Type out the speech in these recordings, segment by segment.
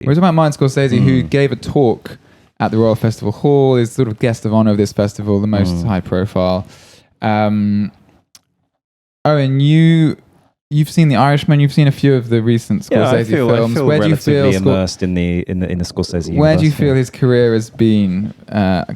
We're talking about Martin Scorsese, who gave a talk at the Royal Festival Hall, is sort of guest of honor of this festival, the most high profile. Owen, you've seen The Irishman. You've seen a few of the recent Scorsese films. I feel where do you feel immersed in the Scorsese universe? Where do you feel his career has been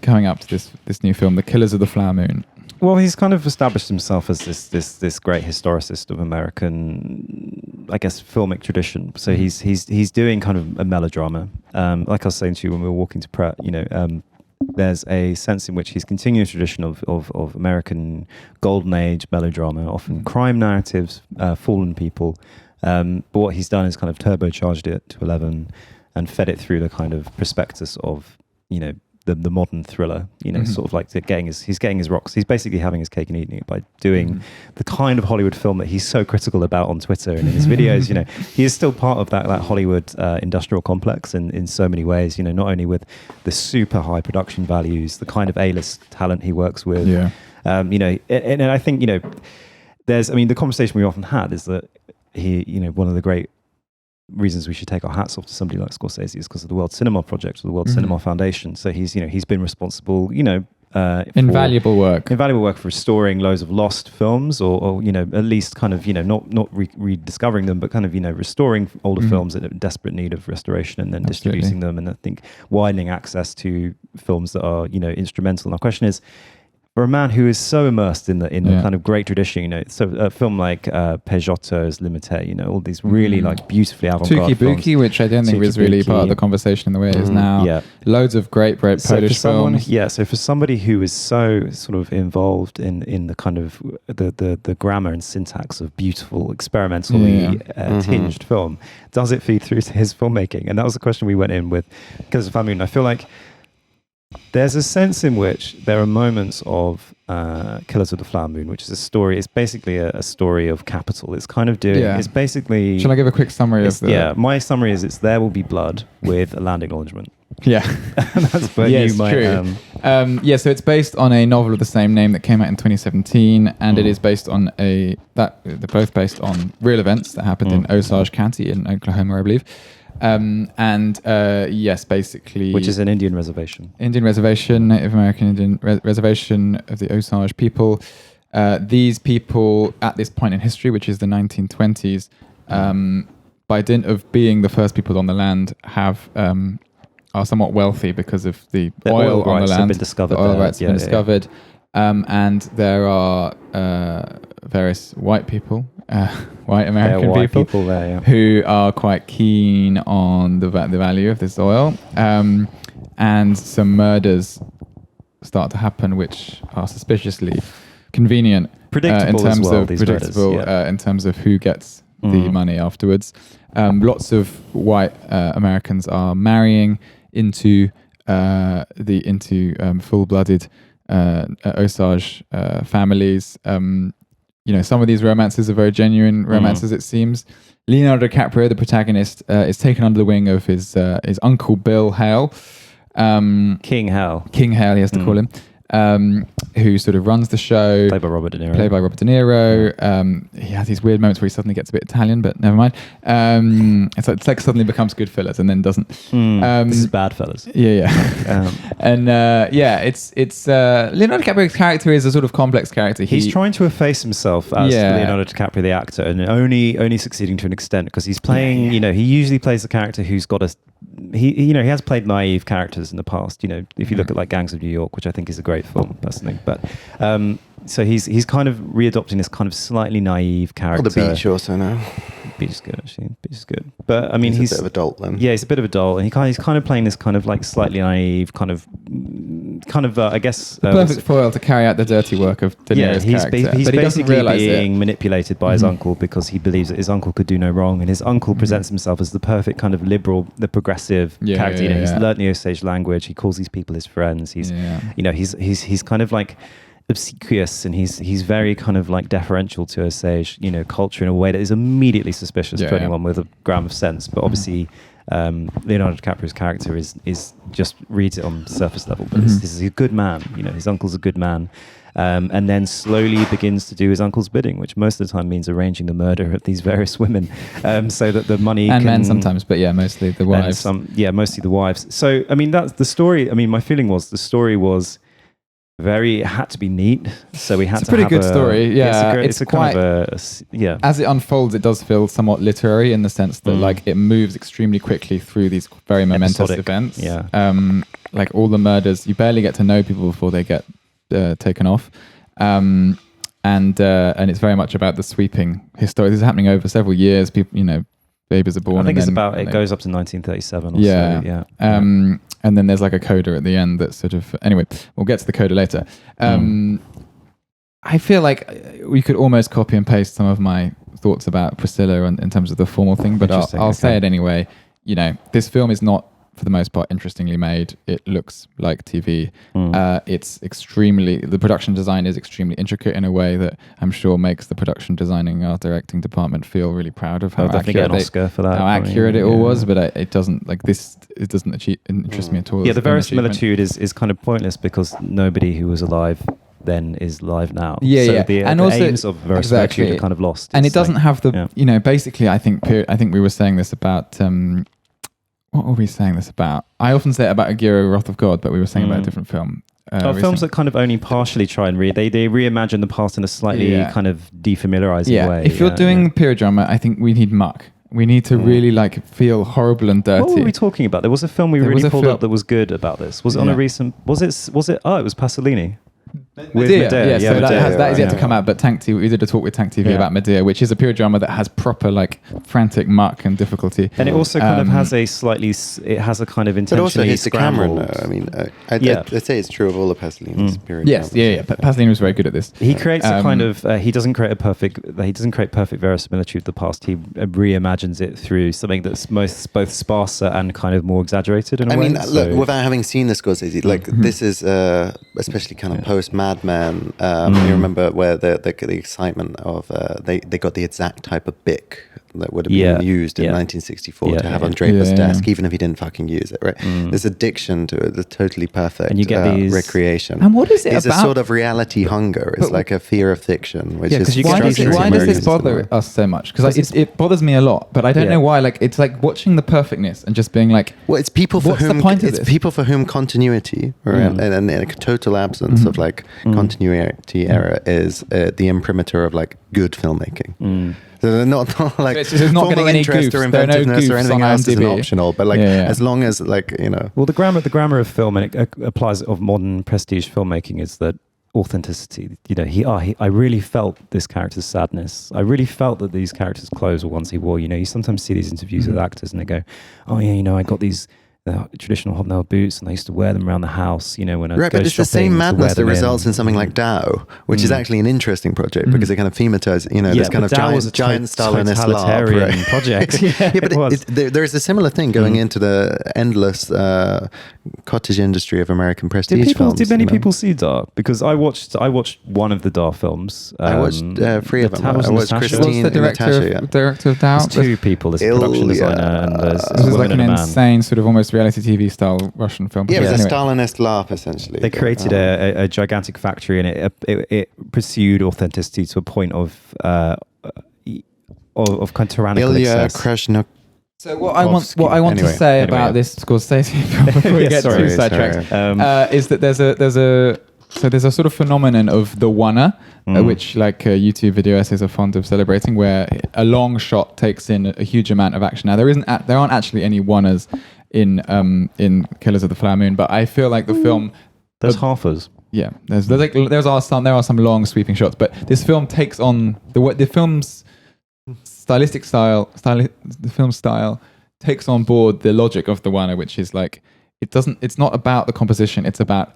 coming up to this new film, The Killers of the Flower Moon? Well, he's kind of established himself as this great historicist of American, I guess, filmic tradition. So he's doing kind of a melodrama. Like I was saying to you when we were walking to prep, there's a sense in which he's continuing a tradition of American golden age melodrama, often crime narratives, fallen people. But what he's done is kind of turbocharged it to 11 and fed it through the kind of prospectus of, the modern thriller, sort of like he's getting his rocks. He's basically having his cake and eating it by doing the kind of Hollywood film that he's so critical about on Twitter and in his videos. He is still part of that Hollywood industrial complex in so many ways, not only with the super high production values, the kind of A-list talent he works with. Yeah. And I think, the conversation we often had is that he, one of the great reasons we should take our hats off to somebody like Scorsese is because of the World Cinema Project or the World Cinema Foundation. So he's been responsible, invaluable work for restoring loads of lost films or at least kind of, not rediscovering them, but kind of, restoring older films that are in desperate need of restoration and then distributing them. And I think widening access to films that are, instrumental. And our question is, for a man who is so immersed in the kind of great tradition, so a film like Peugeot's Limité, all these really like beautifully avant-garde films. Tuki-Buki, which I don't think was really part of the conversation in the way it is now. Yeah. Loads of great Polish films. So for somebody who is so sort of involved in the kind of the grammar and syntax of beautiful, experimentally tinged film, does it feed through to his filmmaking? And that was the question we went in with Killers of the Flower Moon. I feel like there's a sense in which there are moments of Killers of the Flower Moon, which is a story. It's basically a story of capital. It's kind of doing. Yeah. It's basically. Shall I give a quick summary of the? Yeah, my summary is There Will Be Blood with a land acknowledgement. Yeah, that's but you might. True. So it's based on a novel of the same name that came out in 2017, and it is based on they're both based on real events that happened in Osage County in Oklahoma, I believe. Basically, which is an Indian reservation, Native American Indian reservation of the Osage people. These people, at this point in history, which is the 1920s, by dint of being the first people on the land, are somewhat wealthy because of the oil on the land. Have been discovered. The oil rights have been discovered, and there are various white people. White American people there, who are quite keen on the value of this oil, and some murders start to happen, which are suspiciously convenient, predictable in terms of who gets the money afterwards. Lots of white Americans are marrying into full-blooded Osage families. Some of these romances are very genuine romances, it seems. Leonardo DiCaprio, the protagonist, is taken under the wing of his uncle Bill Hale. King Hale, he has to call him. Who sort of runs the show. Played by Robert De Niro. He has these weird moments where he suddenly gets a bit Italian, but never mind. It's like suddenly becomes Goodfellas and then doesn't. This is Badfellas. It's Leonardo DiCaprio's character is a sort of complex character. He's trying to efface himself as Leonardo DiCaprio, the actor, and only succeeding to an extent because he's playing. He usually plays a character who's got a. He has played naive characters in the past. If you look at like Gangs of New York, which I think is a great film personally, but so he's kind of readopting this kind of slightly naive character. Or The Beach also now. Beach is good actually. Beach is good, but I mean he's a bit of a dolt then. Yeah, he's a bit of a dolt, and he's kind of playing this kind of like slightly naive kind of I guess perfect foil to carry out the dirty work of De Niro's character. He's but he basically being manipulated by his uncle because he believes that his uncle could do no wrong, and his uncle presents himself as the perfect kind of liberal, the progressive character. He's learnt the Osage language. He calls these people his friends. He's he's kind of like obsequious, and he's very kind of like deferential to Osage, culture in a way that is immediately suspicious to anyone with a gram of sense. But obviously, Leonardo DiCaprio's character is just reads it on surface level. But this is a good man. His uncle's a good man, and then slowly begins to do his uncle's bidding, which most of the time means arranging the murder of these various women, so that the money and men sometimes, but yeah, mostly the wives. Mostly the wives. So I mean, that's the story. I mean, my feeling was the story was it had to be neat. So we had it's a pretty good story. Yeah, it's a kind of yeah. As it unfolds, it does feel somewhat literary in the sense that like it moves extremely quickly through these very momentous events. Yeah. Like all the murders, you barely get to know people before they get taken off. And it's very much about the sweeping history. This is happening over several years. People, babies are born. I think it goes up to 1937 or yeah. so. Yeah. And then there's like a coda at the end that sort of... Anyway, we'll get to the coda later. I feel like we could almost copy and paste some of my thoughts about Priscilla in terms of the formal thing, but I'll say it anyway. This film is not, for the most part, interestingly made. It looks like TV. It's the production design is extremely intricate in a way that I'm sure makes the production designing art directing department feel really proud of how accurate it all was. But it doesn't it doesn't interest me at all. Yeah, the verisimilitude is kind of pointless because nobody who was alive then is live now. Yeah. The also, aims of verisimilitude are kind of lost. And it doesn't have the basically I think we were saying this about what were we saying this about? I often say it about Aguirre, Wrath of God, but we were saying about a different film. Films that kind of only partially try and they reimagine the past in a slightly kind of defamiliarizing way. If you're doing period drama, I think we need muck. We need to really feel horrible and dirty. What were we talking about? There was a film we really pulled up that was good about this. Was it on a recent? Was it? Oh, it was Pasolini. Medea. That is yet to come out, but Tank TV, we did a talk with Tank TV about Medea, which is a period drama that has proper frantic muck and difficulty, and it also kind of has a kind of intentionally but also hits the camera. scrambled- I mean, I'd say it's true of all of Pasolini's period. Yes, dramas. But Pasolini was very good at this. He creates a kind of he doesn't create perfect verisimilitude of the past. He reimagines it through something that's both sparser and kind of more exaggerated in a way. I mean, look, without having seen the Scorsese, this is especially kind of post Mad Men. You remember where the excitement of they got the exact type of bic that would have been used in 1964 to have on Draper's desk, even if he didn't fucking use it, right? There's addiction to it, the totally perfect and you get these recreation. And what is it it's about? a sort of reality hunger. It's like a fear of fiction, which is why does this bother us so much? Because it bothers me a lot, but I don't know why. It's like watching the perfectness and just being like, well, it's people for what's whom the point of this? People for whom continuity and a total absence of continuity error is the imprimatur of good filmmaking. So they're not like it's not getting any interest goofs. or inventiveness or anything else isn't IMDb. optional, but as long as well, the grammar of film and it applies of modern prestige filmmaking is that authenticity. I really felt this character's sadness. I really felt that these characters' clothes were ones he wore. You sometimes see these interviews with actors and they go, "Oh yeah, I got these." Traditional hobnail boots, and I used to wear them around the house, when I go but it's shopping, the same madness that results in something like Tao, which is actually an interesting project because it kind of thematizes, this kind of giant Stalinist totalitarian project. But there's a similar thing going into the endless cottage industry of American prestige films. Did many people see Dar? Because I watched one of the Dar films. I watched 3 of them. I watched Christine and Natasha. Director of Tao. There's 2 people. There's a production designer and there's a this is woman like an and a man. insane sort of almost reality TV style Russian film. Yeah, it was a Stalinist LARP essentially. They created a gigantic factory, and it pursued authenticity to a point of kind of tyrannical Ilya excess. Krasnok. So what I want to say about this Scorsese film before we get too sidetracked is that there's a sort of phenomenon of the oneer, which YouTube video essays are fond of celebrating, where a long shot takes in a huge amount of action. Now there aren't actually any oneers in Killers of the Flower Moon, but I feel like the film there's halfers. Yeah, there are some long sweeping shots, but this film takes on the film's stylistic style. The film style takes on board the logic of the oneer, which is it's not about the composition, it's about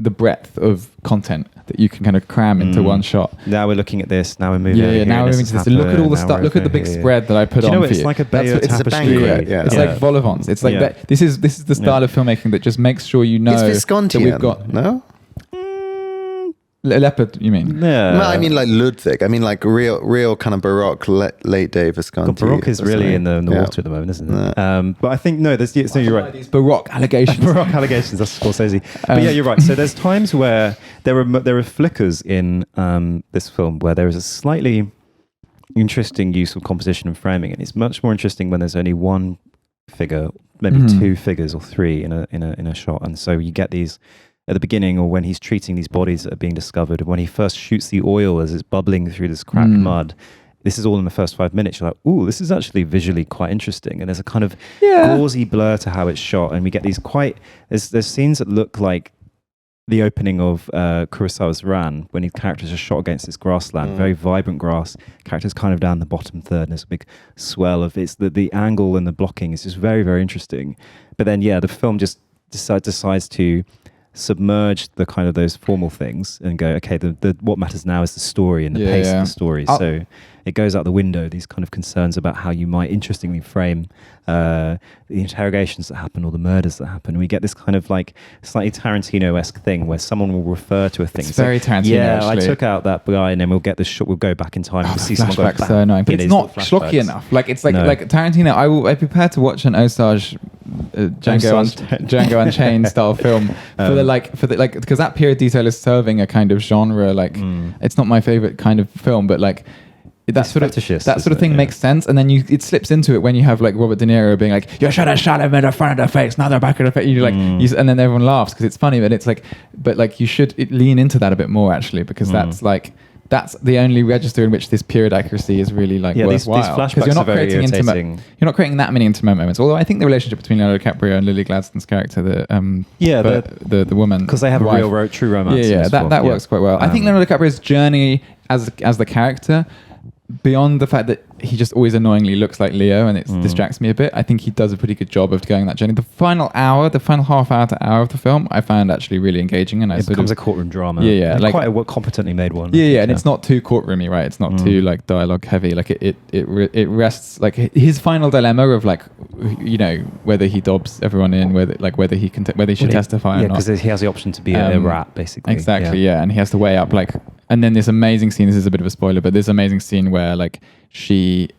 the breadth of content that you can kind of cram into one shot. Now we're looking at this. Now we're moving. Now we're moving to this. Look at all the stuff. Look at the big spread that I put on for you. It's like a Bayeux It's a banquet. It's like vol-au-vents. It's like that. This is the style of filmmaking that just makes sure It's Visconti that we've got. No. Leopard, you mean? Yeah. No, I mean like Ludwig. I mean like real kind of Baroque late day Visconti. Baroque is really in the water at the moment, isn't it? But I think so you're right. These Baroque allegations. Baroque allegations. That's Scorsese. But yeah, you're right. So there's times where there are flickers in this film where there is a slightly interesting use of composition and framing, and it's much more interesting when there's only one figure, maybe two figures or three in a shot, and so you get these. At the beginning, or when he's treating these bodies that are being discovered, when he first shoots the oil as it's bubbling through this cracked mud, this is all in the first 5 minutes. You're like, ooh, this is actually visually quite interesting. And there's a kind of gauzy blur to how it's shot. And we get these there's scenes that look like the opening of Kurosawa's Ran, when his characters are shot against this grassland, very vibrant grass. Characters kind of down the bottom third, and there's a big swell of the angle and the blocking is just very, very interesting. But then, the film just decides to submerge the kind of those formal things and go, okay, the what matters now is the story and the pace of the story. So it goes out the window, these kind of concerns about how you might interestingly frame the interrogations that happen or the murders that happen. We get this kind of like slightly Tarantino-esque thing where someone will refer to a thing. It's very Tarantino, actually. I took out that guy, and then we'll get the shot, we'll go back in time and see someone go back. So annoying. But it's not schlocky enough. Like, it's like Tarantino, I'd be prepared to watch an Osage Django Unchained style film because that period detail is serving a kind of genre. Like, it's not my favorite kind of film, but like that sort of thing makes sense. And then it slips into it when you have like Robert De Niro being like, you should have shot him in the front of the face, not the back of the face. You're like, and then everyone laughs because it's funny, but it's like, you should lean into that a bit more actually, because that's the only register in which this period accuracy is really like worthwhile. These flashbacks are very irritating. You're not creating that many intimate moments. Although I think the relationship between Leonardo DiCaprio and Lily Gladstone's character, the woman, because they have a real true romance. That works quite well. I think Leonardo DiCaprio's journey as the character, beyond the fact that he just always annoyingly looks like Leo and it distracts me a bit, I think he does a pretty good job of going that journey. The final half hour to hour of the film, I found actually really engaging, and it becomes a courtroom drama. Like quite a competently made one. And it's not too courtroomy, right? It's not too like dialogue heavy. Like it rests like his final dilemma of like, whether he dobs everyone in, whether he should testify or not. Because he has the option to be a rat, basically. Exactly, and he has to weigh up like. And then this amazing scene, this is a bit of a spoiler, but this amazing scene where like he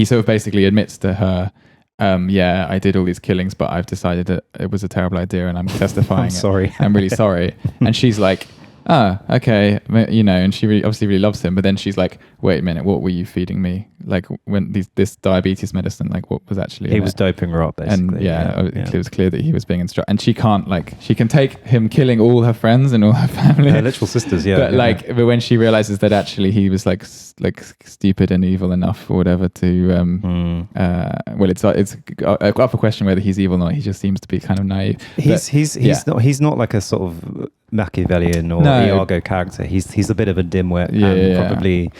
sort of basically admits to her, I did all these killings, but I've decided that it was a terrible idea and I'm testifying. I'm sorry. I'm really sorry. And she's like, okay, and she obviously really loves him, but then she's like, wait a minute, what were you feeding me? Like when this diabetes medicine, like what was actually he was doping her up, basically. And it was clear that he was being instructed, and she can take him killing all her friends and all her family, her literal sisters, but when she realizes that actually he was like stupid and evil enough or whatever to it's up for question whether he's evil or not. He just seems to be kind of naive. He's not like a sort of Machiavellian or Iago character. He's a bit of a dimwit, probably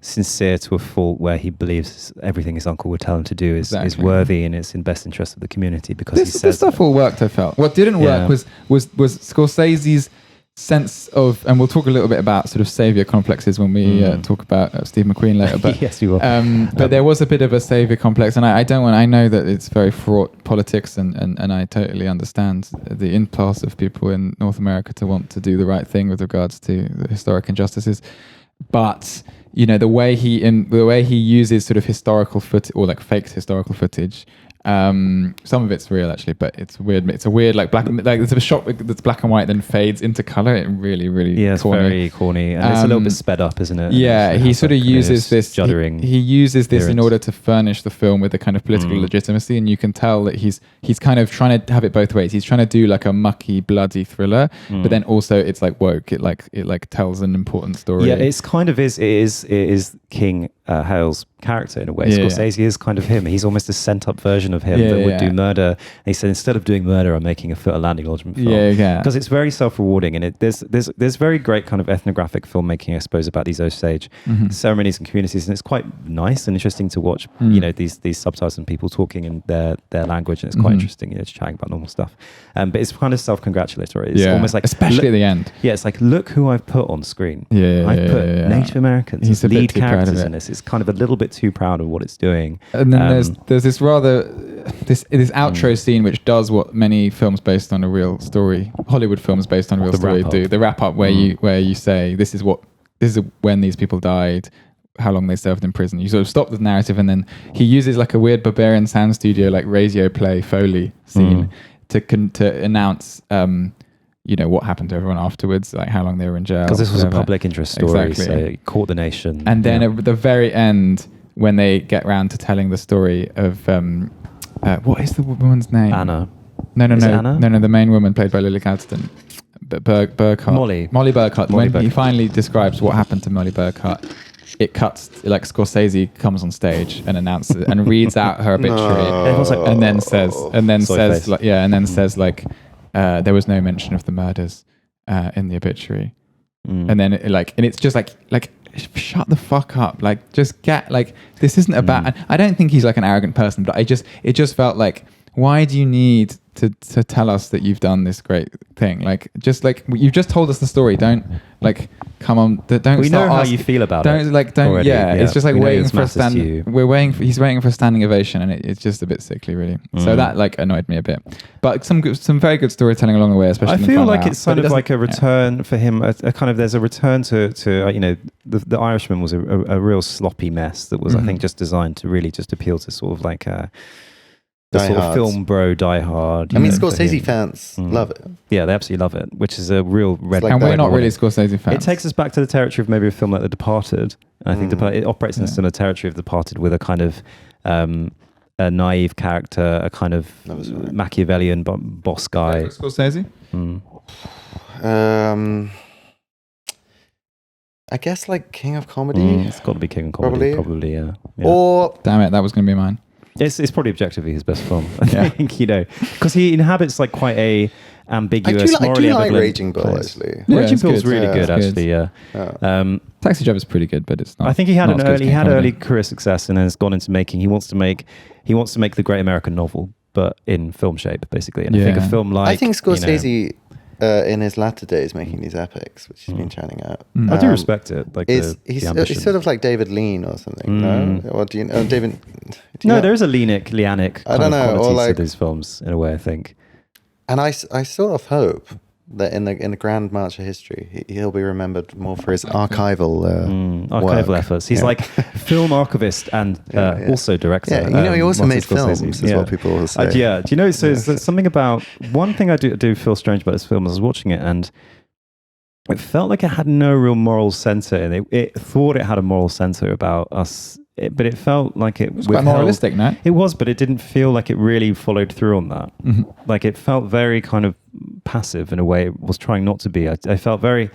sincere to a fault, where he believes everything his uncle would tell him to do is worthy and it's in best interest of the community, because this stuff all worked. I felt what didn't work was Scorsese's sense of, and we'll talk a little bit about sort of savior complexes when we talk about Steve McQueen later, but yes, we will. But there was a bit of a savior complex, and I know that it's very fraught politics, and I totally understand the impulse of people in North America to want to do the right thing with regards to the historic injustices, but the way he uses sort of historical footage or like faked historical footage. Some of it's real actually, but it's weird. It's a weird like there's a shot that's black and white then fades into color. It really it's corny. Very corny, and it's a little bit sped up, isn't it? Yeah, he sort of uses this juddering. He uses this in order to furnish the film with a kind of political legitimacy, and you can tell that he's kind of trying to have it both ways. He's trying to do like a mucky, bloody thriller, but then also it's like woke. It tells an important story. Yeah, it's kind of it is King Hale's character in a way. Scorsese is kind of him. He's almost a sent up version of him that would do murder. And he said, instead of doing murder, I'm making a landing lodgement film. Because it's very self-rewarding, and there's very great kind of ethnographic filmmaking, I suppose, about these Osage ceremonies and communities, and it's quite nice and interesting to watch. These subtitles and people talking in their language, and it's quite interesting. Just chatting about normal stuff. But it's kind of self-congratulatory. It's almost like, especially at the end. Yeah, it's like, look who I've put on screen. I've put Native Americans as lead characters in this. It's kind of a little bit too proud of what it's doing. And then there's this outro scene which does what many films based on a real story, Hollywood films based on a real story do. The wrap up where you say this is when these people died, how long they served in prison. You sort of stop the narrative, and then he uses like a weird Barbarian sound studio like radio play Foley scene to announce what happened to everyone afterwards, like how long they were in jail. Because this was a public interest story, exactly. so it caught the nation. And then at the very end, when they get round to telling the story of what is the woman's name? Anna. No, Anna? the main woman played by Lily Gladstone. Burkhart. Molly Burkhart. Molly When he Burkhart. finally describes what happened to Molly Burkhart, it cuts like Scorsese comes on stage and announces and reads out her obituary, and then says there was no mention of the murders in the obituary, and then it's just like shut the fuck up, like just get like this isn't about. And I don't think he's like an arrogant person, but it just felt like, why do you need to tell us that you've done this great thing? Like, just like you've just told us the story. Don't like come on. Don't. We know how you feel about it. Don't. Already, yeah, it's just like waiting for a stand. He's waiting for a standing ovation, and it's just a bit sickly, really. So that like annoyed me a bit. But some very good storytelling along the way, especially. I feel like it's kind of like a return for him. A kind of there's a return to the Irishman was a real sloppy mess that was I think just designed to really just appeal to sort of like the sort of film bro Die Hard. I mean, Scorsese fans love it. Yeah, they absolutely love it, which is a real red. And we're not really Scorsese fans. It takes us back to the territory of maybe a film like The Departed. And I think it operates in a similar territory of The Departed, with a kind of a naive character, a kind of Machiavellian boss guy. Scorsese? I guess like King of Comedy. It's got to be King of Comedy, probably yeah. Or damn it, that was going to be mine. It's probably objectively his best film. I think, because he inhabits like quite a ambiguous, morally I do like ambivalent Raging Bull, place. actually. Yeah, Raging Bull's really good, actually. Yeah. Taxi Driver's pretty good, but it's not. I think he had not early career success, and has gone into making. He wants to make the great American novel, but in film shape, basically. And I think a film like I think Scorsese. In his latter days, making these epics, which he's been churning out. I do respect it. Like he's sort of like David Lean or something. No, or do you know David? There is a Leanic I don't know, qualities or like, to these films in a way, I think. And I sort of hope that in the grand march of history, he'll be remembered more for his archival efforts. He's like film archivist and also director. Yeah, he also made Scorsese. films, is what people will say. Do you know? So there's something about one thing I do feel strange about this film. I was watching it, and it felt like it had no real moral center, and it thought it had a moral center about us. But it felt like it was quite moralistic, no? It was, but it didn't feel like it really followed through on that. Like it felt very kind of passive in a way it was trying not to be. I felt very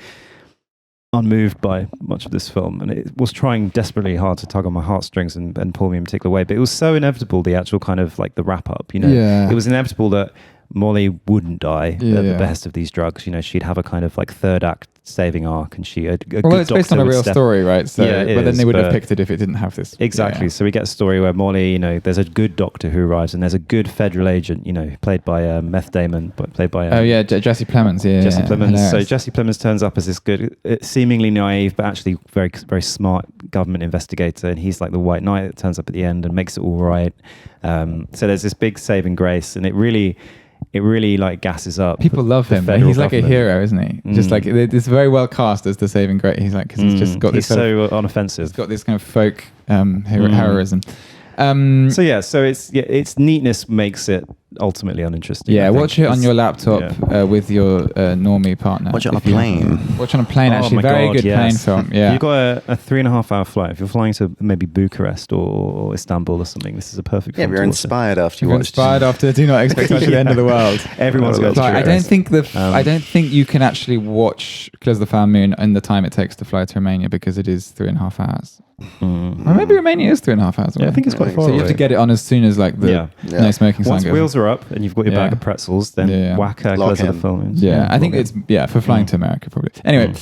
unmoved by much of this film, and it was trying desperately hard to tug on my heartstrings and pull me in a particular way. But it was so inevitable, the actual kind of like the wrap up. It was inevitable that Molly wouldn't die at the behest of these drugs. She'd have a kind of like third act saving arc, and it's based on a real story, right? So, but then they wouldn't have picked it if it didn't have this. Exactly. Yeah. So we get a story where Molly, there's a good doctor who arrives, and there's a good federal agent, played by Meth Damon, but played by Jesse Plemons. Jesse Plemons. Hilarious. So Jesse Plemons turns up as this good, seemingly naive, but actually very very smart government investigator, and he's like the white knight that turns up at the end and makes it all right. So there's this big saving grace, and it really like gasses up. People love him. He's like a hero, isn't he? Just like it's very well cast as the saving grace. He's like, because he's just got this. He's so unoffensive. He's got this kind of folk heroism. So its neatness makes it ultimately uninteresting. Yeah, watch it on your laptop with your normie partner. Watch it on a plane. Watch on a plane, actually. Very good plane film. Yeah. You've got a 3.5 hour flight. If you're flying to maybe Bucharest or Istanbul or something, this is a perfect film. Yeah, you're inspired after you watch. Inspired after Do Not Expect Much at the End of the World. Everyone's got I don't think I don't think you can actually watch Killers of the Flower Moon in the time it takes to fly to Romania, because it is 3.5 hours. Or maybe Romania is 3.5 hours away. Yeah, I think it's quite far away. So you have to get it on as soon as like the no smoking sign Once goes. wheels are up and you've got your bag of pretzels, then whack Killers of the Flower Moon. Yeah, I think it's for flying to America probably. Anyway,